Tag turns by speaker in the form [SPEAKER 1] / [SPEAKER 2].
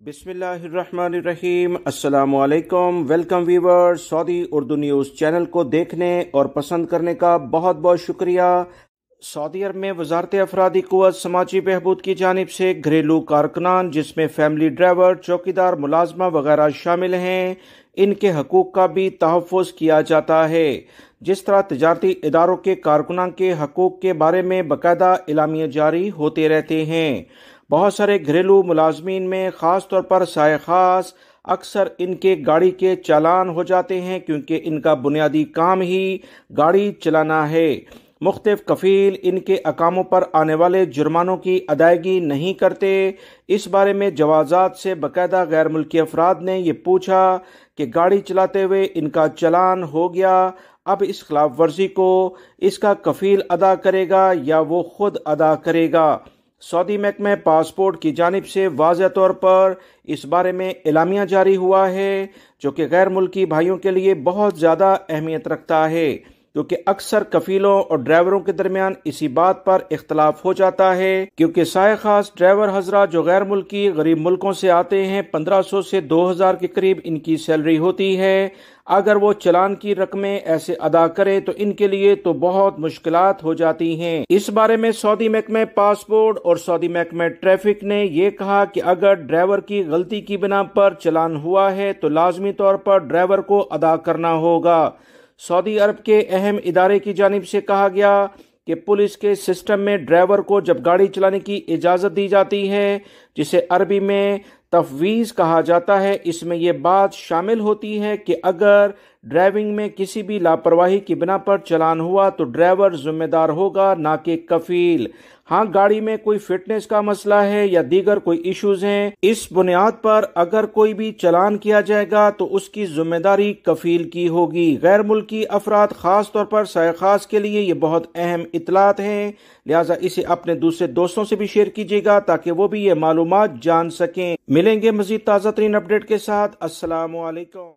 [SPEAKER 1] बिस्मिल्लाहिर्रहमानिर्रहीम। अस्सलामुअलैकुम। Welcome viewer. Saudi Urdu news channel को देखने और पसंद करने का बहुत बहुत शुक्रिया। सऊदी अरब में वजारत अफरादी क़ुव्वत समाजी बहबूद की जानिब से घरेलू कारकुनान जिसमें फैमिली ड्राइवर, चौकीदार, मुलाजमा वगैरह शामिल हैं, इनके हकूक़ का भी तहफ़्फ़ुज़ किया जाता है। जिस तरह तजारती इदारों के कारकुनान के हकूक़ के बारे में बाकायदा एलामिया जारी होते रहते हैं। बहुत सारे घरेलू मुलाजमीन में ख़ास तौर पर साए खास अक्सर इनके गाड़ी के चालान हो जाते हैं, क्योंकि इनका बुनियादी काम ही गाड़ी चलाना है। मुख्तलिफ कफ़ील इनके अकामों पर आने वाले जुर्मानों की अदायगी नहीं करते। इस बारे में जवाज़ात से बाकायदा गैर मुल्की अफराद ने ये पूछा कि गाड़ी चलाते हुए इनका चालान हो गया, अब इस खिलाफ वर्जी को इसका कफ़ील अदा करेगा या वो खुद अदा करेगा। सऊदी महकमा पासपोर्ट की जानिब से वाज़ह तौर पर इस बारे में एलामिया जारी हुआ है, जो कि गैर मुल्की भाइयों के लिए बहुत ज़्यादा अहमियत रखता है, क्योंकि अक्सर कफीलों और ड्राइवरों के दरमियान इसी बात पर इख्तलाफ हो जाता है, क्योंकि साए खास ड्राइवर हजरा जो गैर मुल्की गरीब मुल्कों से आते हैं 1500 से 2000 के करीब इनकी सैलरी होती है। अगर वो चलान की रकमें ऐसे अदा करे तो इनके लिए तो बहुत मुश्किलात हो जाती हैं। इस बारे में सऊदी महकमा पासपोर्ट और सऊदी महकमा ट्रैफिक ने यह कहा कि अगर ड्राइवर की गलती की बिना पर चलान हुआ है तो लाजमी तौर पर ड्राइवर को अदा करना होगा। सऊदी अरब के अहम इदारे की जानिब से कहा गया कि पुलिस के सिस्टम में ड्राइवर को जब गाड़ी चलाने की इजाज़त दी जाती है, जिसे अरबी में तफवीज़ कहा जाता है, इसमें यह बात शामिल होती है कि अगर ड्राइविंग में किसी भी लापरवाही की बिना पर चलान हुआ तो ड्राइवर जिम्मेदार होगा, ना कि कफील। हाँ, गाड़ी में कोई फिटनेस का मसला है या दीगर कोई इश्यूज हैं, इस बुनियाद पर अगर कोई भी चलान किया जाएगा तो उसकी जिम्मेदारी कफील की होगी। गैर मुल्की अफराद खास तौर पर साए खास के लिए ये बहुत अहम इतलात हैं, लिहाजा इसे अपने दूसरे दोस्तों से भी शेयर कीजिएगा ताकि वो भी ये मालूमात जान सकें। मिलेंगे मजीद ताज़ा तरीन अपडेट के साथ। अस्सलामु अलैकुम।